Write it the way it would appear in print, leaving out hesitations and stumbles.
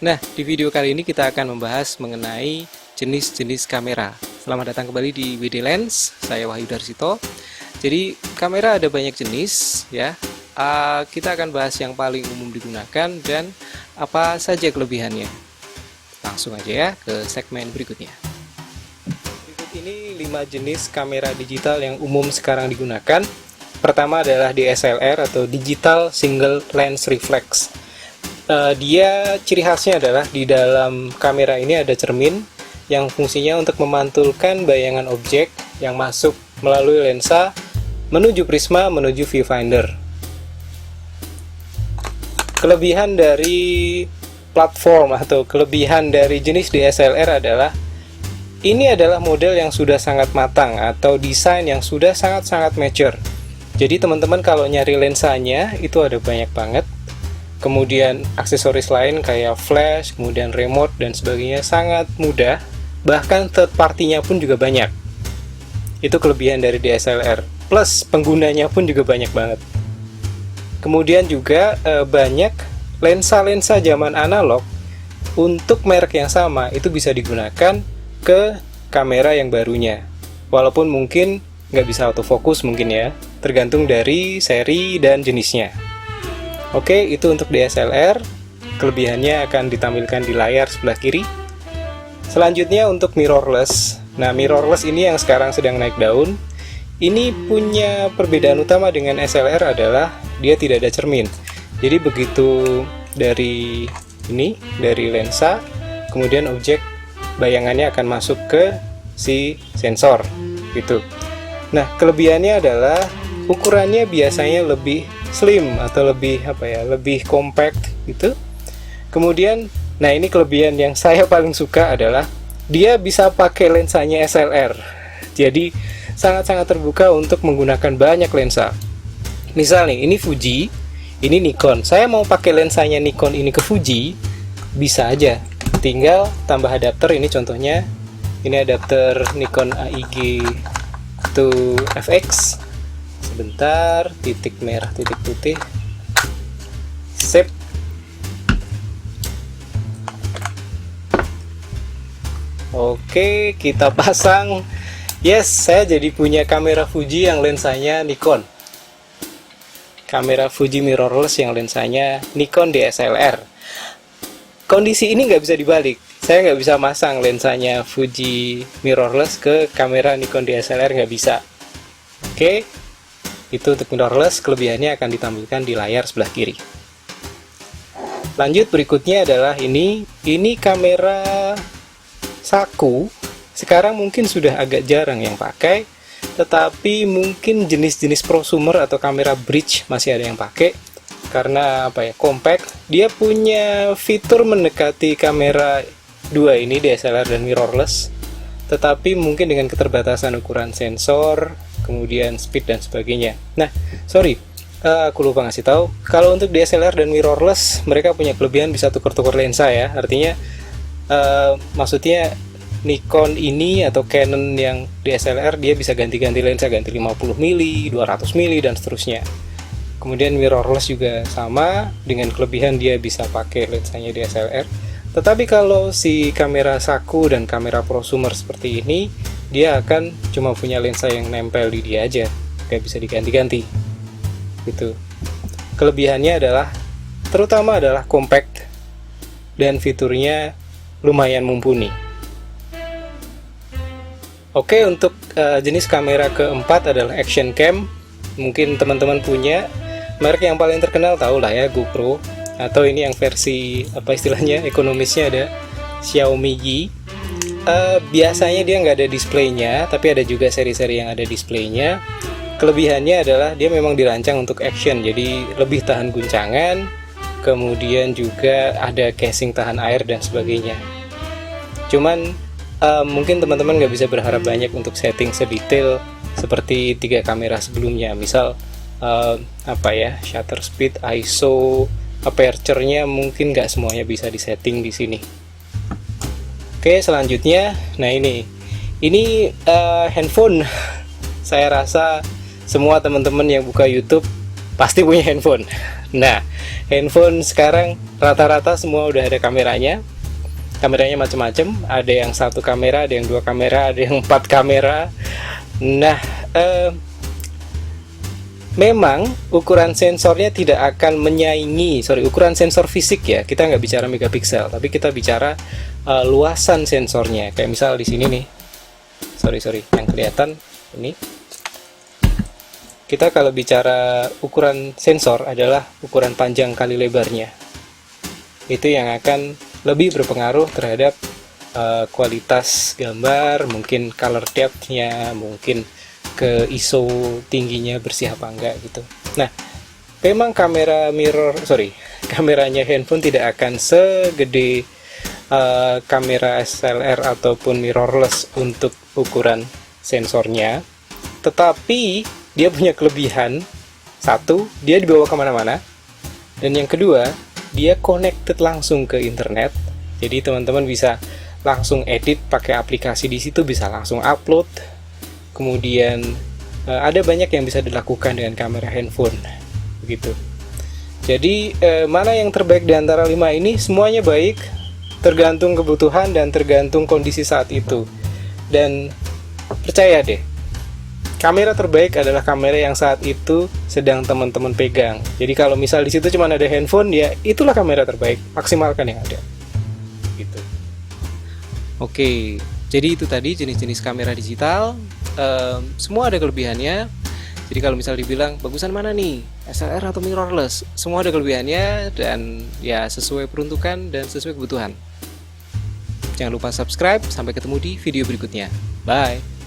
Nah, di video kali ini kita akan membahas mengenai jenis-jenis kamera. Selamat datang kembali di WD Lens, saya Wahyu Darsito. Jadi, kamera ada banyak jenis ya. Kita akan bahas yang paling umum digunakan dan apa saja kelebihannya. Langsung aja ya ke segmen berikutnya. Berikut ini 5 jenis kamera digital yang umum sekarang digunakan. Pertama adalah DSLR atau Digital Single Lens Reflex. Dia ciri khasnya adalah di dalam kamera ini ada cermin yang fungsinya untuk memantulkan bayangan objek yang masuk melalui lensa menuju prisma menuju viewfinder. Kelebihan dari platform atau kelebihan dari jenis DSLR adalah ini adalah model yang sudah sangat matang atau desain yang sudah sangat-sangat mature. Jadi teman-teman kalau nyari lensanya itu ada banyak banget. Kemudian aksesoris lain kayak flash, kemudian remote dan sebagainya sangat mudah. Bahkan third party-nya pun juga banyak. Itu kelebihan dari DSLR. Plus penggunanya pun juga banyak banget. Kemudian juga banyak lensa-lensa zaman analog untuk merek yang sama itu bisa digunakan ke kamera yang barunya. Walaupun mungkin nggak bisa autofocus mungkin ya, tergantung dari seri dan jenisnya. Oke, itu untuk DSLR. Kelebihannya akan ditampilkan di layar sebelah kiri. Selanjutnya untuk mirrorless. Nah, mirrorless ini yang sekarang sedang naik daun. Ini punya perbedaan utama dengan SLR adalah dia tidak ada cermin. Jadi begitu dari lensa, kemudian objek bayangannya akan masuk ke si sensor gitu. Nah, kelebihannya adalah ukurannya biasanya lebih slim atau lebih compact gitu. Kemudian, nah ini kelebihan yang saya paling suka adalah dia bisa pakai lensanya SLR. Jadi sangat-sangat terbuka untuk menggunakan banyak lensa. Misal nih, ini Fuji, ini Nikon. Saya mau pakai lensanya Nikon ini ke Fuji, bisa aja. Tinggal tambah adapter, ini contohnya. Ini adapter Nikon AIG to FX. Sebentar, titik merah, titik putih. Sip. Oke, kita pasang. Yes, saya jadi punya kamera Fuji yang lensanya Nikon. Kamera Fuji mirrorless yang lensanya Nikon DSLR. Kondisi ini nggak bisa dibalik. Saya nggak bisa masang lensanya Fuji mirrorless ke kamera Nikon DSLR, nggak bisa. Oke, itu untuk mirrorless. Kelebihannya akan ditampilkan di layar sebelah kiri. Lanjut, berikutnya adalah ini kamera saku. Sekarang mungkin sudah agak jarang yang pakai, tetapi mungkin jenis-jenis prosumer atau kamera bridge masih ada yang pakai karena compact. Dia punya fitur mendekati kamera dua ini, DSLR dan mirrorless, tetapi mungkin dengan keterbatasan ukuran sensor, kemudian speed dan sebagainya. Nah, aku lupa ngasih tahu. Kalau untuk DSLR dan mirrorless, mereka punya kelebihan bisa tuker-tuker lensa ya. Artinya, maksudnya Nikon ini atau Canon yang DSLR dia bisa ganti-ganti lensa, ganti 50 mili, 200 mili dan seterusnya. Kemudian mirrorless juga sama, dengan kelebihan dia bisa pakai lensanya DSLR. Tetapi kalau si kamera saku dan kamera prosumer seperti ini, dia akan cuma punya lensa yang nempel di dia aja, nggak bisa diganti-ganti gitu. Kelebihannya terutama adalah compact dan fiturnya lumayan mumpuni. Oke, untuk jenis kamera keempat adalah action cam. Mungkin teman-teman punya merek yang paling terkenal, tahu lah ya, GoPro. Atau ini yang versi istilahnya ekonomisnya ada Xiaomi Yi. Biasanya dia nggak ada displaynya, tapi ada juga seri-seri yang ada displaynya. Kelebihannya adalah dia memang dirancang untuk action, jadi lebih tahan guncangan. Kemudian juga ada casing tahan air dan sebagainya. Cuman mungkin teman-teman nggak bisa berharap banyak untuk setting sedetail seperti 3 kamera sebelumnya. Misal shutter speed, ISO, aperture-nya mungkin nggak semuanya bisa disetting di sini. Oke, selanjutnya, nah ini handphone. Saya rasa semua teman-teman yang buka YouTube pasti punya handphone. Nah, handphone sekarang rata-rata semua udah ada kameranya. Kameranya macam-macam, ada yang satu kamera, ada yang dua kamera, ada yang 4 kamera. Nah, memang ukuran sensornya tidak akan menyaingi, ukuran sensor fisik ya. Kita nggak bicara megapiksel, tapi kita bicara luasan sensornya. Kayak misal di sini nih, yang kelihatan ini. Kita kalau bicara ukuran sensor adalah ukuran panjang kali lebarnya. Itu yang akan lebih berpengaruh terhadap kualitas gambar, mungkin color depth-nya, mungkin ke ISO tingginya bersih apa enggak gitu. Nah, memang kameranya handphone tidak akan segede kamera SLR ataupun mirrorless untuk ukuran sensornya, tetapi dia punya kelebihan. Satu, dia dibawa kemana-mana, dan yang kedua, dia connected langsung ke internet. Jadi teman-teman bisa langsung edit pakai aplikasi di situ, bisa langsung upload. Kemudian ada banyak yang bisa dilakukan dengan kamera handphone, begitu. Jadi mana yang terbaik di antara 5 ini? Semuanya baik, tergantung kebutuhan dan tergantung kondisi saat itu. Dan percaya deh, kamera terbaik adalah kamera yang saat itu sedang teman-teman pegang. Jadi kalau misal di situ cuma ada handphone, ya itulah kamera terbaik. Maksimalkan yang ada. Gitu. Oke, jadi itu tadi jenis-jenis kamera digital. Semua ada kelebihannya. Jadi kalau misal dibilang bagusan mana nih, SLR atau mirrorless, semua ada kelebihannya dan ya sesuai peruntukan dan sesuai kebutuhan. Jangan lupa subscribe. Sampai ketemu di video berikutnya. Bye.